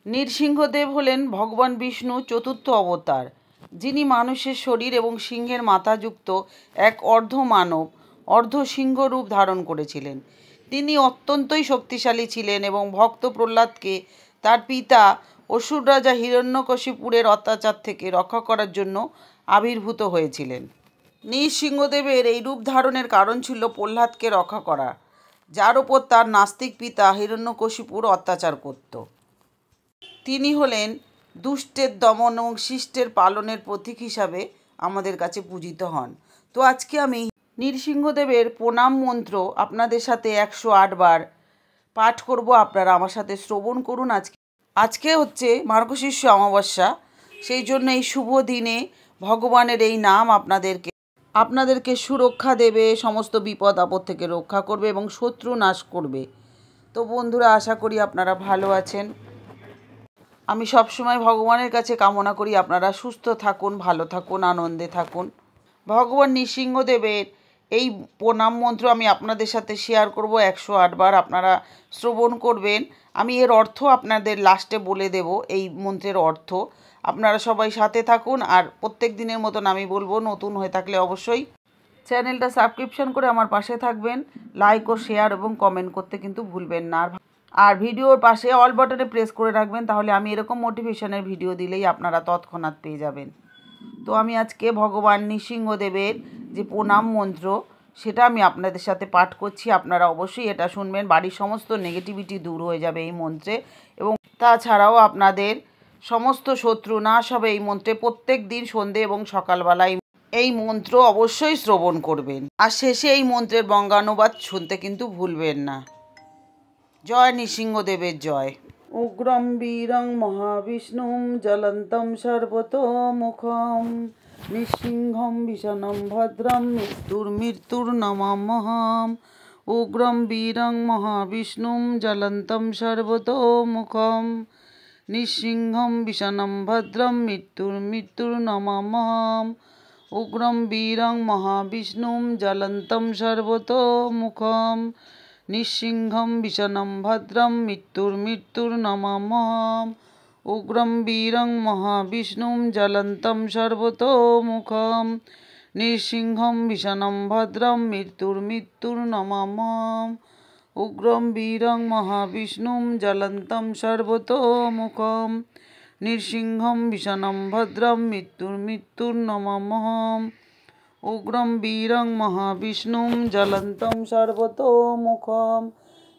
নৃসিংহদেব হলেন ভগবান বিষ্ণু চতুর্থ অবতার, যিনি মানুষের শরীর এবং সিংহের মাথাযুক্ত এক অর্ধমানব অর্ধসিংহ রূপ ধারণ করেছিলেন। তিনি অত্যন্তই শক্তিশালী ছিলেন এবং ভক্ত প্রহ্লাদকে তার পিতা অসুর রাজা হিরণ্যকশিপুরের অত্যাচার থেকে রক্ষা করার জন্য আবির্ভূত হয়েছিলেন। নৃসিংহদেবের এই রূপ ধারণের কারণ ছিল প্রহ্লাদকে রক্ষা করা, যার ওপর তার নাস্তিক পিতা হিরণ্যকশিপুর অত্যাচার করত। তিনি হলেন দুষ্টের দমন এবং শিষ্টের পালনের প্রতীক হিসাবে আমাদের কাছে পূজিত হন। তো আজকে আমি নৃসিংহদেবের প্রণাম মন্ত্র আপনাদের সাথে 108 বার পাঠ করব। আপনারা আমার সাথে শ্রবণ করুন। আজকে হচ্ছে মার্গশীর্ষ অমাবস্যা, সেই জন্য এই শুভ দিনে ভগবানের এই নাম আপনাদেরকে সুরক্ষা দেবে, সমস্ত বিপদ আপদ থেকে রক্ষা করবে এবং শত্রু নাশ করবে। তো বন্ধুরা, আশা করি আপনারা ভালো আছেন। আমি সবসময় ভগবানের কাছে কামনা করি আপনারা সুস্থ থাকুন, ভালো থাকুন, আনন্দে থাকুন। ভগবান নৃসিংহদেবের এই প্রণাম মন্ত্র আমি আপনাদের সাথে শেয়ার করব 108 বার। আপনারা শ্রবণ করবেন। আমি এর অর্থ আপনাদের লাস্টে বলে দেব, এই মন্ত্রের অর্থ। আপনারা সবাই সাথে থাকুন। আর প্রত্যেক দিনের মতন আমি বলবো, নতুন হয়ে থাকলে অবশ্যই চ্যানেলটা সাবস্ক্রিপশন করে আমার পাশে থাকবেন। লাইক ও শেয়ার এবং কমেন্ট করতে কিন্তু ভুলবেন না। আর ভিডিওর পাশে অল বাটনে প্রেস করে রাখবেন, তাহলে আমি এরকম মোটিভেশনের ভিডিও দিলেই আপনারা তৎক্ষণাৎ পেয়ে যাবেন। তো আমি আজকে ভগবান নৃসিংহদেবের যে প্রণাম মন্ত্র, সেটা আমি আপনাদের সাথে পাঠ করছি। আপনারা অবশ্যই এটা শুনবেন। বাড়ির সমস্ত নেগেটিভিটি দূর হয়ে যাবে এই মন্ত্রে, এবং তাছাড়াও আপনাদের সমস্ত শত্রু নাশ হবে এই মন্ত্রে। প্রত্যেক দিন সন্ধে এবং সকালবেলায় এই মন্ত্র অবশ্যই শ্রবণ করবেন। আর শেষে এই মন্ত্রের বঙ্গানুবাদ শুনতে কিন্তু ভুলবেন না। জয় নৃসিংহদেবের জয়। উগ্রম বীরং মহাবিষ্ণুম জ্বলন্তম সর্বতোমুখম নৃসিংহম ভীষণম ভদ্রম মৃত্যুর্নমাম্যহম। উগ্রম বীরং মহাবিষ্ণুম জ্বলন্তম সর্বতোমুখম নৃসিংহম ভীষণম ভদ্রম মৃত্যুর্নমাম্যহম। উগ্রম বীরং মহাবিষ্ণুম জ্বলন্তম সর্বতোমুখম নৃসিংহম ভীষণম ভদ্রম মৃত্যুর্নমাম্যহম। উগ্রম বীরং মহাবিষ্ণুম জ্বলন্তম সর্বতোমুখম নৃসিংহম ভীষণম ভদ্রম মৃত্যুর্নমাম্যহম। উগ্রম বীরং মহাবিষ্ণুম জ্বলন্তম সর্বতোমুখম নৃসিংহম ভীষণম ভদ্রম মৃত্যুর্নমাম্যহম। উগ্রম বীরং মহাবিষ্ণুম জ্বলন্তম সর্বতোমুখম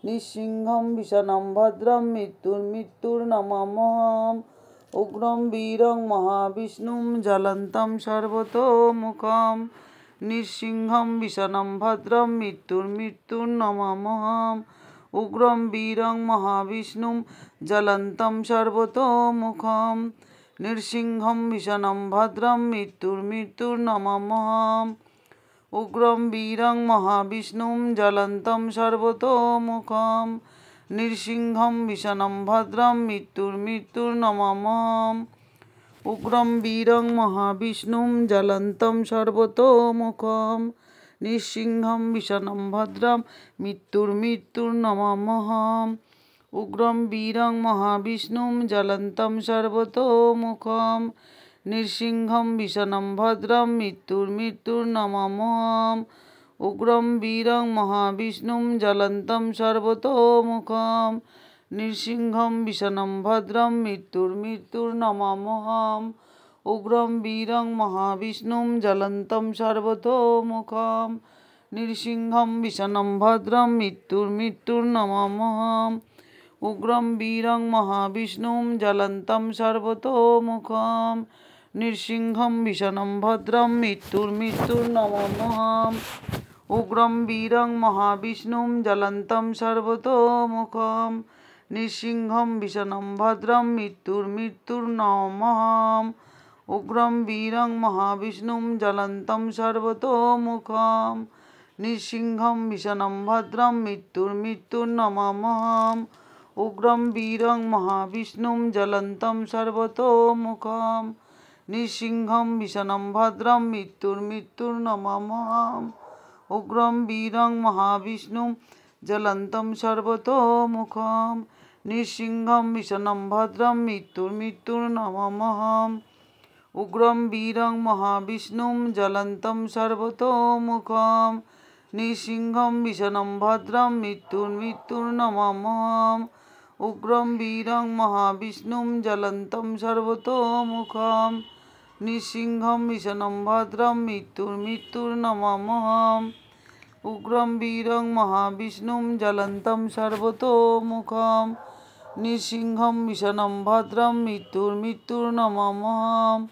নৃসিংহম ভীষণম ভদ্রম মৃত্যুর্নমাম্যহম। উগ্রম বীরং মহাবিষ্ণুম জ্বলন্তম সর্বতোমুখম নৃসিংহম ভীষণম ভদ্রম মৃত্যুর্নমাম্যহম। উগ্রম বীরং মহাবিষ্ণুম জ্বলন্তম সর্বতোমুখম নৃসিংহম ভীষণম ভদ্রম মৃত্যুর্নমাম্যহম। উগ্রম বীরং মহাবিষ্ণুম জ্বলন্তম সর্বতোমুখম নৃসিংহম ভীষণম ভদ্রম মৃত্যুর্নমাম্যহম। উগ্রম বীরং মহাবিষ্ণুম জ্বলন্তম সর্বতোমুখম নৃসিংহম ভীষণম ভদ্রম মৃত্যুর্নমাম্যহম। উগ্রম বীরং মহাবিষ্ণুম জ্বলন্তম সর্বতোমুখম নৃসিংহম ভীষণম ভদ্রম মৃত্যুর্নমাম্যহম। উগ্রম বীরং মহাবিষ্ণুম জ্বলন্তম সর্বতোমুখম নৃসিংহম ভীষণম ভদ্রম মৃত্যুর্নমাম্যহম। উগ্রম বীরং মহাবিষ্ণুম জ্বলন্তম সর্বতোমুখম নৃসিংহম ভীষণম ভদ্রম মৃত্যুর্নমাম্যহম। উগ্রম বীরং মহাবিষ্ণুম জ্বলন্তম সর্বতোমুখম নৃসিংহম ভীষণম ভদ্রম মৃত্যুর্নমাম্যহম। উগ্রম বীরং মহাবিষ্ণুম জ্বলন্তম সর্বতোমুখম নৃসিংহম ভীষণম ভদ্রম মৃত্যুর্নমাম্যহম। উগ্রম বীরং মহাবিষ্ণুম জ্বলন্তম সর্বতোমুখম নৃসিংহম ভীষণম ভদ্রম মৃত্যুর্নমাম্যহম। উগ্রম বীরং মহাবিষ্ণুম জ্বলন্তম সর্বতোমুখম নৃসিংহম ভীষণম ভদ্রম মৃত্যুর্নমাম্যহম। উগ্রম বীরং মহাবিষ্ণুম জ্বলন্তম সর্বতোমুখম নৃসিংহম বিষণম ভদ্রম মৃত্যুর্মৃত্যুর্নমাম্যহम्। উগ্রম বীরং মহাবিষ্ণুম জ্বলন্तं সর্বতোমুখম। নৃসিংহম বিষণম ভদ্রম মৃত্যুর্মৃত্যুর্নমাম্যহम्। উগ্রম বীরং মহাবিষ্ণুম জ্বলন্तं সর্বতোমুখম। নৃসিংহম বিষণম ভদ্রম মৃত্যুর্মৃত্যুর্নমাম্যহम्। উগ্রম বীরং মহাবিষ্ণুম জ্বলন্तं সর্বতোমুখম। নৃসিংহম বিষণম ভদ্রম মৃত্যুর্মৃত্যুর্নমাম্যহम्।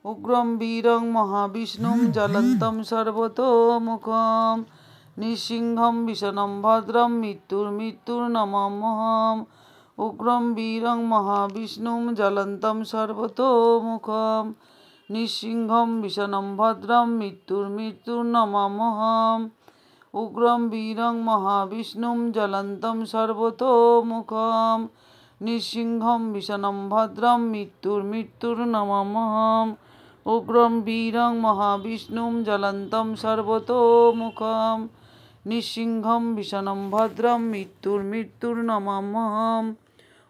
উগ্রম বীরং মহাবিষ্ণুম জ্বলন্तं সর্বতোমুখম। নৃসিংহম বিষণম ভদ্রম মৃত্যুর্মৃত্যুর্নমাম্যহम्। উগ্রম বীরং মহাবিষ্ণুম জ্বলন্तं সর্বতোমুখম। নৃসিংহম বিষণম ভদ্রম মৃত্যুর্মৃত্যুর্নমাম্যহम्। উগ্রম বীরং মহাবিষ্ণুম জ্বলন্तं সর্বতোমুখম। নৃসিংহম বিষণম ভদ্রম মৃত্যুর্মৃত্যুর্নমাম্যহम्। উগ্রম বীরং মহাবিষ্ণুম জ্বলন্तं সর্বতোমুখম। নৃসিংহম বিষণম ভদ্রম মৃত্যুর্মৃত্যুর্নমাম্যহम्।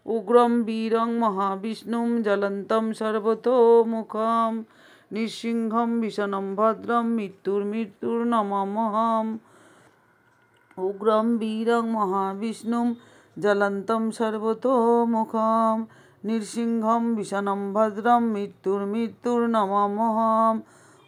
উগ্রম বীরং মহাবিষ্ণুম জ্বলন্तं সর্বতোমুখম। নৃসিংহম বিষণম ভদ্রম মৃত্যুর্মৃত্যুর্নমাম্যহम्। উগ্রম বীরং মহাবিষ্ণুম জ্বলন্तं সর্বতোমুখম। নৃসিংহম বিষণম ভদ্রম মৃত্যুর্মৃত্যুর্নমাম্যহम्।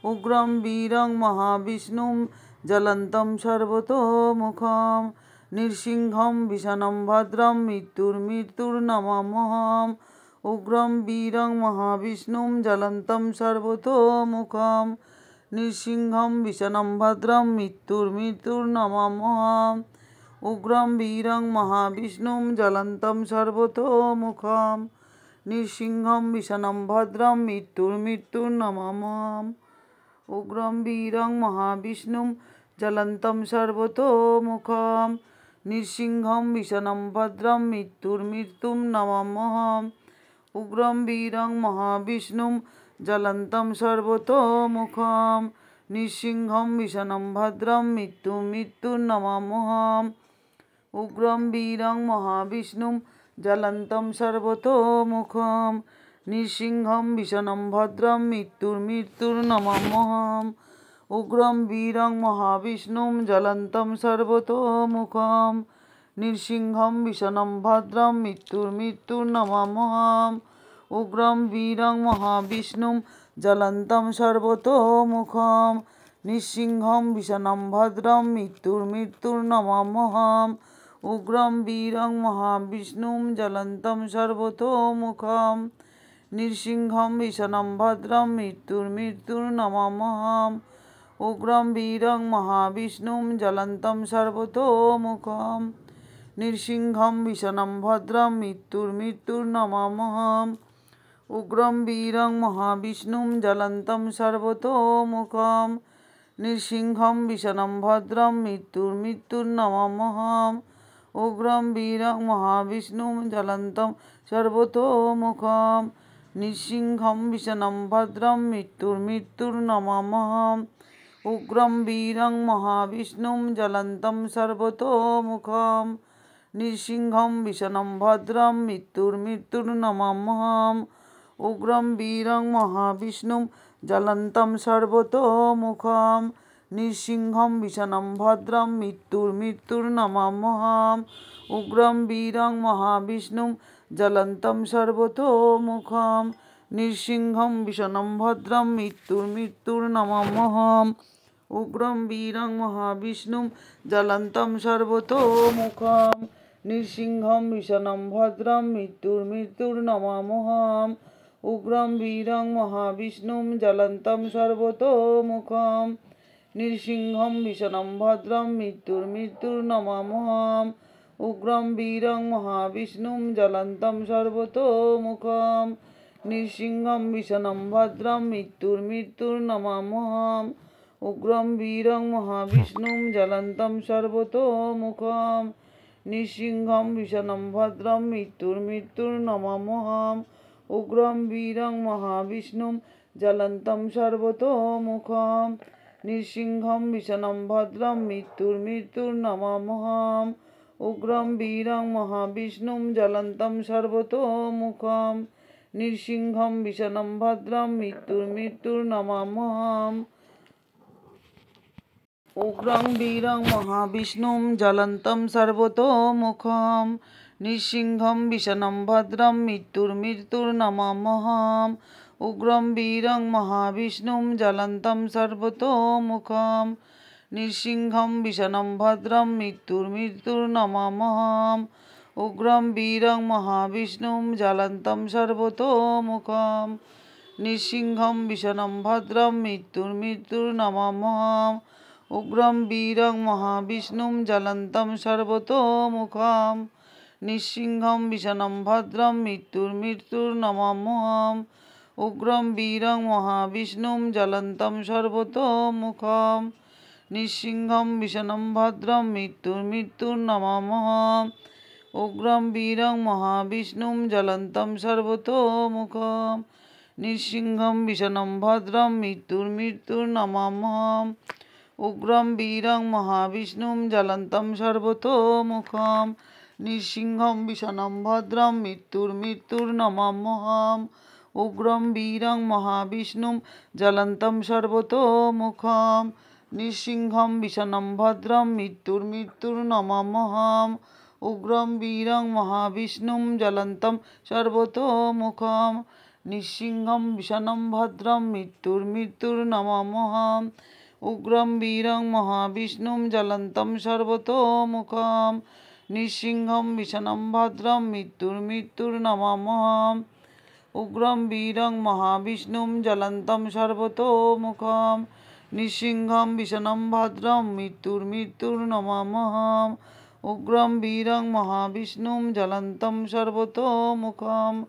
উগ্রম বীরং মহাবিষ্ণুম জ্বলন্तं সর্বতোমুখম। নৃসিংহম বিষণম ভদ্রম মৃত্যুর্মৃত্যুর্নমাম্যহम्। উগ্রম বীরং মহাবিষ্ণুম জ্বলন্तं সর্বতোমুখম। নৃসিংহম বিষণম ভদ্রম মৃত্যুর্মৃত্যুর্নমাম্যহम्। উগ্রম বীরং মহাবিষ্ণুম জ্বলন্तं সর্বতোমুখম। নৃসিংহম বিষণম ভদ্রম মৃত্যুর্মৃত্যুর্নমাম্যহम्। উগ্রম বীরং মহাবিষ্ণুম জ্বলন্तं সর্বতোমুখম। নৃসিংহম বিষণম ভদ্রম মৃত্যুর্মৃত্যুর্নমাম্যহम्। উগ্রম বীরং মহাবিষ্ণুম জ্বলন্तं সর্বতোমুখম। নৃসিংহম বিষণম ভদ্রম মৃত্যুর্মৃত্যুর্নমাম্যহम्। উগ্রম বীরং মহাবিষ্ণুম জ্বলন্तं সর্বতোমুখম। নৃসিংহম বিষণম ভদ্রম মৃত্যুর্মৃত্যুর্নমাম্যহम्। উগ্রম বীরং মহাবিষ্ণুম জ্বলন্तं সর্বতোমুখম। নৃসিংহম বিষণম ভদ্রম মৃত্যুর্মৃত্যুর্নমাম্যহम्। উগ্রম বীরং মহাবিষ্ণুম জ্বলন্तं সর্বতোমুখম। নৃসিংহম বিষণম ভদ্রম মৃত্যুর্মৃত্যুর্নমাম্যহम्। উগ্রম বীরং মহাবিষ্ণুম জ্বলন্तं সর্বতোমুখম। নৃসিংহম বিষণম ভদ্রম মৃত্যুর্মৃত্যুর্নমাম্যহम्। উগ্রম বীরং মহাবিষ্ণুম জ্বলন্तं সর্বতোমুখম। নৃসিংহম বিষণম ভদ্রম মৃত্যুর্মৃত্যুর্নমাম্যহम्। উগ্রম বীরং মহাবিষ্ণুম জ্বলন্तं সর্বতোমুখম। নৃসিংহম বিষণম ভদ্রম মৃত্যুর্মৃত্যুর্নমাম্যহम्। উগ্রম বীরং মহাবিষ্ণুম জ্বলন্तं সর্বতোমুখম। নৃসিংহম বিষণম ভদ্রম মৃত্যুর্মৃত্যুর্নমাম্যহम्। উগ্রম বীরং মহাবিষ্ণুম জ্বলন্तं সর্বতোমুখম। নৃসিংহম বিষণম ভদ্রম মৃত্যুর্মৃত্যুর্নমাম্যহम्। উগ্রম বীরং মহাবিষ্ণুম জ্বলন্तं সর্বতোমুখম। নৃসিংহম বিষণম ভদ্রম মৃত্যুর্মৃত্যুর্নমাম্যহम्। উগ্রম বীরং মহাবিষ্ণুম জ্বলন্तं সর্বতোমুখম। নৃসিংহম বিষণম ভদ্রম মৃত্যুর্মৃত্যুর্নমাম্যহम्। উগ্রম বীরং মহাবিষ্ণুম জ্বলন্तं সর্বতোমুখম। নৃসিংহম বিষণম ভদ্রম মৃত্যুর্মৃত্যুর্নমাম্যহम्। উগ্রম বীরং মহাবিষ্ণুম জ্বলন্तं সর্বতোমুখম। নৃসিংহম বিষণম ভদ্রম মৃত্যুর্মৃত্যুর্নমাম্যহम्। উগ্রম বীরং মহাবিষ্ণুম জ্বলন্तं সর্বতোমুখম। নৃসিংহম বিষণম ভদ্রম মৃত্যুর্মৃত্যুর্নমাম্যহम्। উগ্রম বীরং মহাবিষ্ণুম জ্বলন্तं সর্বতোমুখম। নৃসিংহম বিষণম ভদ্রম মৃত্যুর্মৃত্যুর্নমাম্যহम्। উগ্রম বীরং মহাবিষ্ণুম জ্বলন্तं সর্বতোমুখম। নৃসিংহম বিষণম ভদ্রম মৃত্যুর্মৃত্যুর্নমাম্যহम्। उग्रं वीरं महाविष्णुं ज्वलन्तं सर्वतोमुखं नृसिंहं विषणं भद्रं मृत्युर्नमाम्यहम् उग्रं वीरं महाविष्णुं ज्वलन्तं सर्वतोमुखं नृसिंहं विषणं भद्रं मृत्युर्नमाम्यहम् उग्रं वीरं महाविष्णुं ज्वलन्तं सर्वतोमुखं नृसिंहं विषणं भद्रं मृत्युर्नमाम्यहम् उग्रं वीरं महाविष्णुं ज्वलन्तं सर्वतोमुखं नृसिंहं विषणं भद्रं मृत्युर्नमाम्यहम् उग्रं वीरं महाविष्णुं ज्वलन्तं सर्वतोमुखं नृसिंहं विषणं भद्रं मृत्युर्नमाम्यहम् उग्रं वीरं महाविष्णुं ज्वलन्तं सर्वतोमुखं नृसिंहं विषणं भद्रं मृत्युर्नमाम्यहम् उग्रं वीरं महाविष्णुं ज्वलन्तं सर्वतोमुखं नृसिंहं विषणं भद्रं मृत्युर्नमाम्यहम् उग्रं वीरं महाविष्णुं ज्वलन्तं सर्वतोमुखं नृसिंहं विषणं भद्रं मृत्युर्नमाम्यहम् उग्रं वीरं महाविष्णुं ज्वलन्तं सर्वतोमुखं नृसिंहं विषणं भद्रं मृत्युर्नमाम्यहम् उग्रं वीरं महाविष्णुं ज्वलन्तं सर्वतोमुखं नृसिंहं विषणं भद्रं मृत्युर्नमाम्यहम् उग्रं वीरं महाविष्णुं ज्वलन्तं सर्वतोमुखं नृसिंहं विषणं भद्रं मृत्युर्नमाम्यहम् उग्रं वीरं महाविष्णुं ज्वलन्तं सर्वतोमुखं नृसिंहं विषणं भद्रं मृत्युर्नमाम्यहम् उग्रं वीरं महाविष्णुं ज्वलन्तं सर्वतोमुखं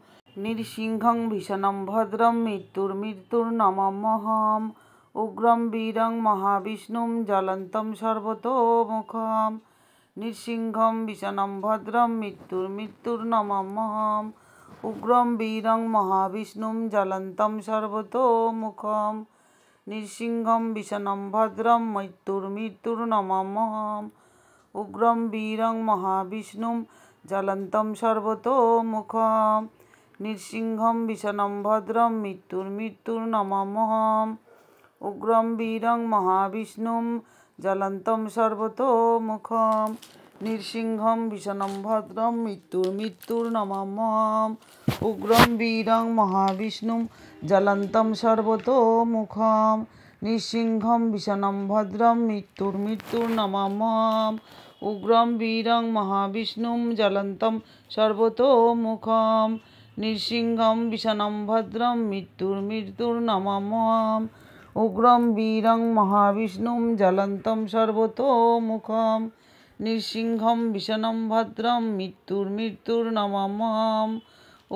नृसिंहं विषणं भद्रं मृत्युर्नमाम्यहम् उग्रं वीरं महाविष्णुं ज्वलन्तं सर्वतोमुखं नृसिंहं विषणं भद्रं मृत्युर्नमाम्यहम् उग्रं वीरं महाविष्णुं ज्वलन्तं सर्वतोमुखं नृसिंहं विषणं भद्रं मृत्युर्नमाम्यहम् उग्रं वीरं महाविष्णुं ज्वलन्तं सर्वतोमुखं नृसिंहं विषणं भद्रं मृत्युर्नमाम्यहम् उग्रं वीरं महाविष्णुं ज्वलन्तं सर्वतोमुखं नृसिंहं विषणं भद्रं मृत्युर्नमाम्यहम् उग्रं वीरं महाविष्णुं ज्वलन्तं सर्वतोमुखं नृसिंहं विषणं भद्रं मृत्युर्नमाम्यहम् उग्रं वीरं महाविष्णुं ज्वलन्तं सर्वतोमुखं नृसिंहं विषणं भद्रं मृत्युर्नमाम्यहम् उग्रं वीरं महाविष्णुं ज्वलन्तं सर्वतोमुखं नृसिंहं विषणं भद्रं मृत्युर्नमाम्यहम्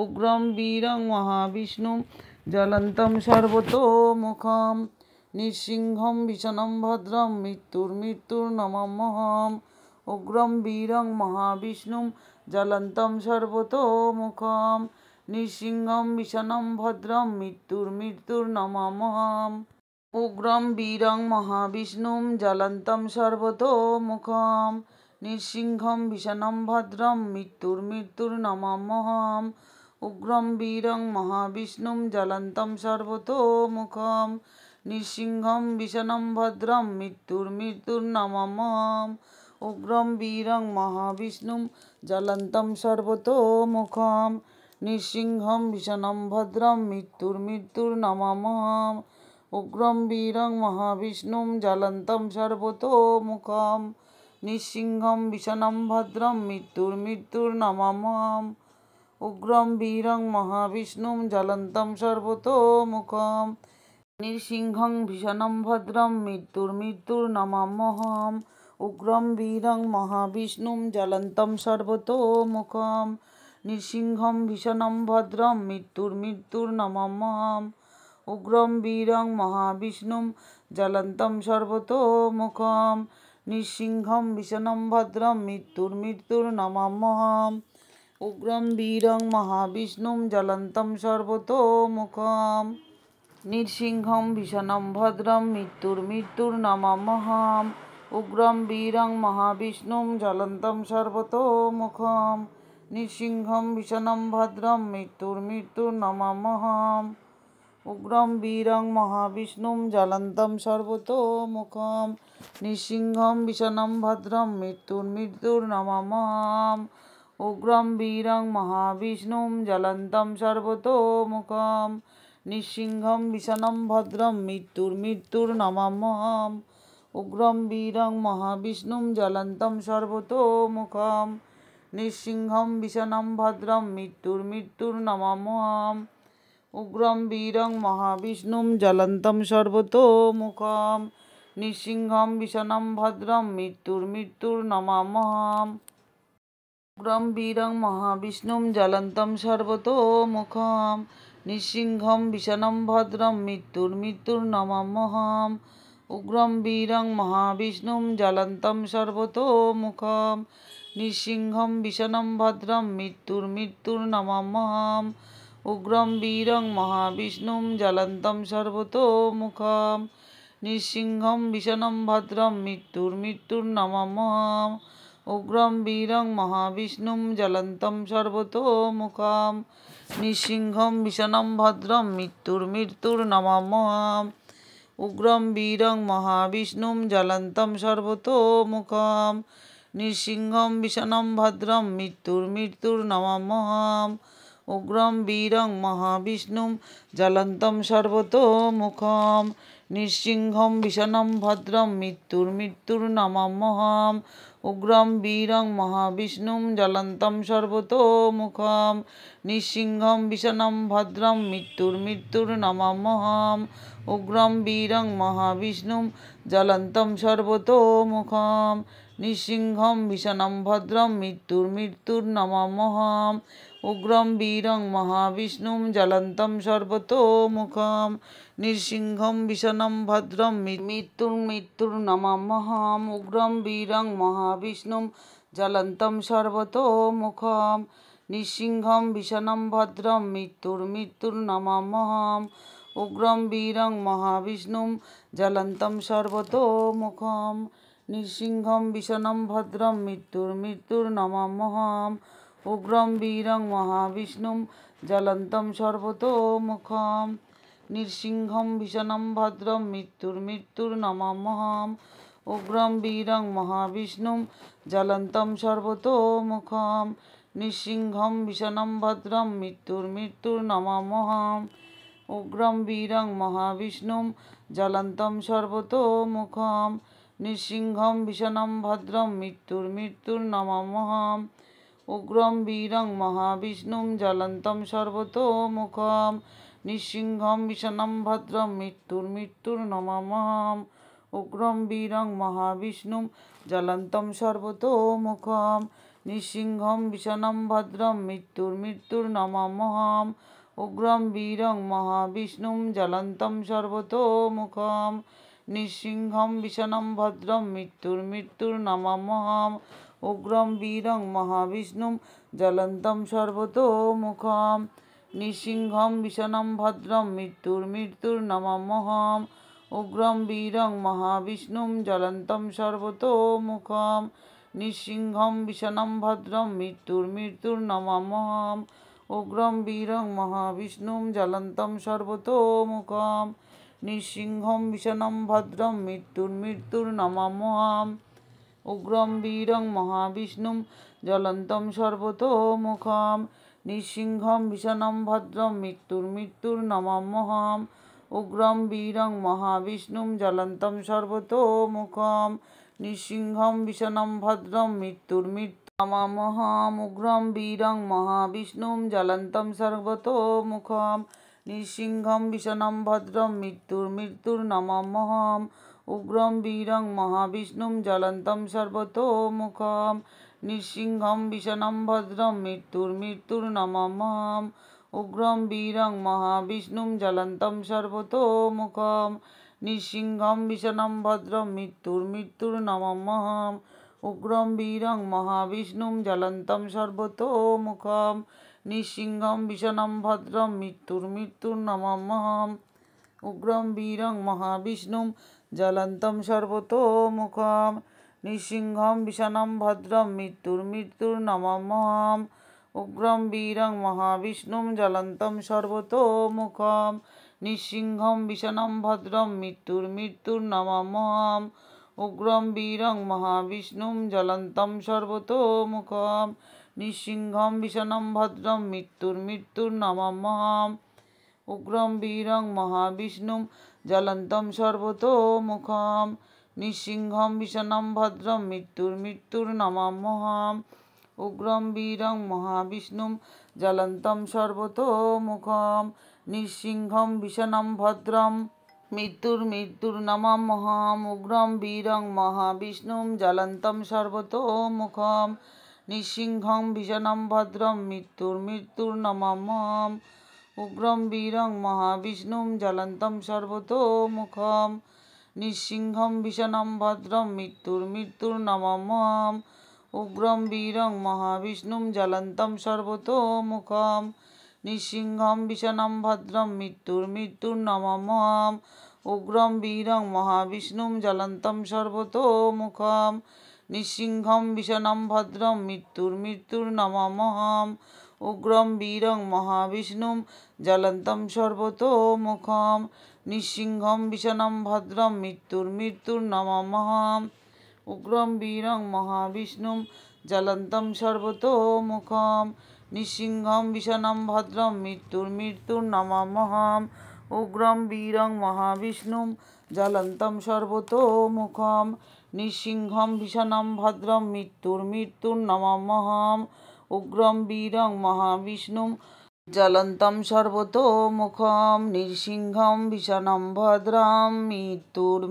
उग्रं वीरं महाविष्णुं ज्वलन्तं सर्वतोमुखं नृसिंहं विषणं भद्रं मृत्युर्नमाम्यहम् उग्रं वीरं महाविष्णुं ज्वलन्तं सर्वतोमुखं नृसिंहं विषणं भद्रं मृत्युर्नमाम्यहम् उग्रं वीरं महाविष्णुं ज्वलन्तं सर्वतोमुखं नृसिंहं विषणं भद्रं मृत्युर्नमाम्यहम् उग्रं वीरं महाविष्णुं ज्वलन्तं सर्वतोमुखं नृसिंहं विषणं भद्रं मृत्युर्नमाम्यहम् उग्रं वीरं महाविष्णुं ज्वलन्तं सर्वतोमुखं नृसिंहं विषणं भद्रं मृत्युर्नमाम्यहम् उग्रं वीरं महाविष्णुं ज्वलन्तं सर्वतोमुखं नृसिंहं विषणं भद्रं मृत्युर्नमाम्यहम् उग्रं वीरं महाविष्णुं ज्वलन्तं सर्वतोमुखं नृसिंहं विषणं भद्रं मृत्युर्नमाम्यहम् उग्रं वीरं महाविष्णुं ज्वलन्तं सर्वतोमुखं नृसिंहं विषणं भद्रं मृत्युर्नमाम्यहम् उग्रं वीरं महाविष्णुं ज्वलन्तं सर्वतोमुखं नृसिंहं विषणं भद्रं मृत्युर्नमाम्यहम् उग्रं वीरं महाविष्णुं ज्वलन्तं सर्वतोमुखं नृसिंहं विषणं भद्रं मृत्युर्नमाम्यहम् उग्रं वीरं महाविष्णुं ज्वलन्तं सर्वतोमुखं नृसिंहं विषणं भद्रं मृत्युर्नमाम्यहम् उग्रं वीरं महाविष्णुं ज्वलन्तं सर्वतोमुखं नृसिंहं विषणं भद्रं मृत्युर्नमाम्यहम् उग्रं वीरं महाविष्णुं ज्वलन्तं सर्वतोमुखं नृसिंहं विषणं भद्रं मृत्युर्नमाम्यहम् उग्रं वीरं महाविष्णुं ज्वलन्तं सर्वतोमुखं नृसिंहं विषणं भद्रं मृत्युर्नमाम्यहम् उग्रं वीरं महाविष्णुं ज्वलन्तं सर्वतोमुखं नृसिंहं विषणं भद्रं मृत्युर्नमाम्यहम् उग्रं वीरं महाविष्णुं ज्वलन्तं सर्वतोमुखं नृसिंहं विषणं भद्रं मृत्युर्नमाम्यहम् उग्रं वीरं महाविष्णुं ज्वलन्तं सर्वतोमुखं नृसिंहं विषणं भद्रं मृत्युर्नमाम्यहम् उग्रं वीरं महाविष्णुं ज्वलन्तं सर्वतोमुखं नृसिंहं विषणं भद्रं मृत्युर्नमाम्यहम् उग्रं वीरं महाविष्णुं ज्वलन्तं सर्वतोमुखं नृसिंहं विषणं भद्रं मृत्युर्नमाम्यहम् उग्रं वीरं महाविष्णुं ज्वलन्तं सर्वतोमुखं नृसिंहं विषणं भद्रं मृत्युर्नमाम्यहम् उग्रं वीरं महाविष्णुं ज्वलन्तं सर्वतोमुखं नृसिंहं विषणं भद्रं मृत्युर्नमाम्यहम् उग्रं वीरं महाविष्णुं ज्वलन्तं सर्वतोमुखं नृसिंहं विषणं भद्रं मृत्युर्नमाम्यहम् उग्रं वीरं महाविष्णुं ज्वलन्तं सर्वतोमुखं नृसिंहं विषणं भद्रं मृत्युर्नमाम्यहम् उग्रं वीरं महाविष्णुं ज्वलन्तं सर्वतोमुखं नृसिंहं विषणं भद्रं मृत्युर्नमाम्यहम् उग्रं वीरं महाविष्णुं ज्वलन्तं सर्वतोमुखं नृसिंहं विषणं भद्रं मृत्युर्नमाम्यहम् उग्रं वीरं महाविष्णुं ज्वलन्तं सर्वतोमुखं नृसिंहं विषणं भद्रं मृत्युर्नमाम्यहम् उग्रं वीरं महाविष्णुं ज्वलन्तं सर्वतोमुखं नृसिंहं विषणं भद्रं मृत्युर्नमाम्यहम् उग्रं वीरं महाविष्णुं ज्वलन्तं सर्वतोमुखं नृसिंहं विषणं भद्रं मृत्युर्नमाम्यहम् उग्रं वीरं महाविष्णुं ज्वलन्तं सर्वतोमुखं नृसिंहं विषणं भद्रं मृत्युर्नमाम्यहम् उग्रं वीरं महाविष्णुं ज्वलन्तं सर्वतोमुखं नृसिंहं विषणं भद्रं मृत्युर्नमाम्यहम् उग्रं वीरं महाविष्णुं ज्वलन्तं सर्वतोमुखं नृसिंहं विषणं भद्रं मृत्युर्नमाम्यहम् उग्रं वीरं महाविष्णुं ज्वलन्तं सर्वतोमुखं नृसिंहं विषणं भद्रं मृत्युर्नमाम्यहम् उग्रं वीरं महाविष्णुं ज्वलन्तं सर्वतोमुखं नृसिंहं विषणं भद्रं मृत्युर्नमाम्यहम् उग्रं वीरं महाविष्णुं ज्वलन्तं सर्वतोमुखं नृसिंहं विषणं भद्रं मृत्युर्नमाम्यहम् उग्रं वीरं महाविष्णुं ज्वलन्तं सर्वतोमुखं नृसिंहं विषणं भद्रं मृत्युर्नमाम्यहम् उग्रं वीरं महाविष्णुं ज्वलन्तं सर्वतोमुखं नृसिंहं विषणं भद्रं मृत्युर्नमाम्यहम् उग्रं वीरं महाविष्णुं ज्वलन्तं सर्वतोमुखं नृसिंहं विषणं भद्रं मृत्युर्नमाम्यहम् उग्रं वीरं महाविष्णुं ज्वलन्तं सर्वतोमुखं नृसिंहं विषणं भद्रं मृत्युर्नमाम्यहम् उग्रं वीरं महाविष्णुं ज्वलन्तं सर्वतोमुखं नृसिंहं विषणं भद्रं मृत्युर्नमाम्यहम् उग्रं वीरं महाविष्णुं ज्वलन्तं सर्वतोमुखं नृसिंहं विषणं भद्रं मृत्युर्नमाम्यहम् उग्रं वीरं महाविष्णुं ज्वलन्तं सर्वतोमुखं नृसिंहं विषणं भद्रं मृत्युर्नमाम्यहम् उग्रं वीरं महाविष्णुं ज्वलन्तं सर्वतोमुखं নৃসিংহম বিষাণম ভদ্রম মৃত্যুর্নমাম্যহম উগ্রম বীরং মহাবিষ্ণুম জ্বলন্তম সর্বতোমুখম। নৃসিংহম বিষাণম ভদ্রম মৃত্যুর্নমাম্যহম উগ্রম বীরং মহাবিষ্ণুম জ্বলন্তম সর্বতোমুখম। নৃসিংহম বিষাণম ভদ্রম মৃত্যুর্নমাম্যহম উগ্রম বীরং মহাবিষ্ণুম জ্বলন্তম সর্বতোমুখম। নৃসিংহম বিষাণম ভদ্রম মৃত্যুর্নমাম্যহম উগ্রম বীরং মহাবিষ্ণুম জ্বলন্তম সর্বতোমুখম। নৃসিংহম বিষাণম ভদ্রম মৃত্যুর্নমাম্যহম উগ্রম বীরং মহাবিষ্ণুম জ্বলন্তম সর্বতোমুখম। নৃসিংহম বিষাণম ভদ্রম মৃত্যুর্নমাম্যহম উগ্রম বীরং মহাবিষ্ণুম জ্বলন্তম সর্বতোমুখম। নৃসিংহম বিষাণম ভদ্রম মৃত্যুর্নমাম্যহম উগ্রম বীরং মহাবিষ্ণুম জ্বলন্তম সর্বতোমুখম। নৃসিংহম বিষাণম ভদ্রম মৃত্যুর্নমাম্যহম উগ্রম বীরং মহাবিষ্ণুম জ্বলন্তম সর্বতোমুখম। নৃসিংহম বিষাণম ভদ্রম মৃত্যুর্নমাম্যহম উগ্রম বীরং মহাবিষ্ণুম জ্বলন্তম সর্বতোমুখম। নৃসিংহম বিষাণম ভদ্রম মৃত্যুর্নমাম্যহম উগ্রম বীরং মহাবিষ্ণুম জ্বলন্তম সর্বতোমুখম। নৃসিংহম বিষাণম ভদ্রম মৃত্যুর্নমাম্যহম উগ্রম বীরং মহাবিষ্ণুম জ্বলন্তম সর্বতোমুখম। নৃসিংহম বিষাণম ভদ্রম মৃত্যুর্নমাম্যহম উগ্রম বীরং মহাবিষ্ণুম জ্বলন্তম সর্বতোমুখম। নৃসিংহম বিষাণম ভদ্রম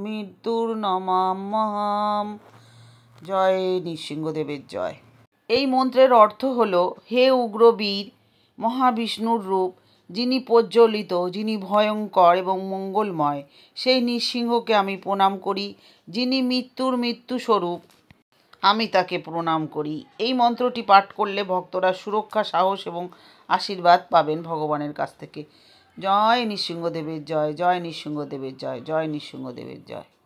মৃত্যুর্নমাম্যহম। জয় নৃসিংহদেবের জয়। এই মন্ত্রের অর্থ হল, হে উগ্রবীর মহাবিষ্ণুর রূপ, যিনি প্রজ্বলিত, যিনি ভয়ঙ্কর এবং মঙ্গলময়, সেই নৃসিংহকে আমি প্রণাম করি। যিনি মৃত্যুস্বরূপ, আমি তাকে প্রণাম করি। এই মন্ত্রটি পাঠ করলে ভক্তরা সুরক্ষা, সাহস এবং আশীর্বাদ পাবেন ভগবানের কাছ থেকে। জয় নৃসিংহদেবের জয়, জয় নৃসিংহদেবের জয়, জয় নৃসিংহদেবের জয়।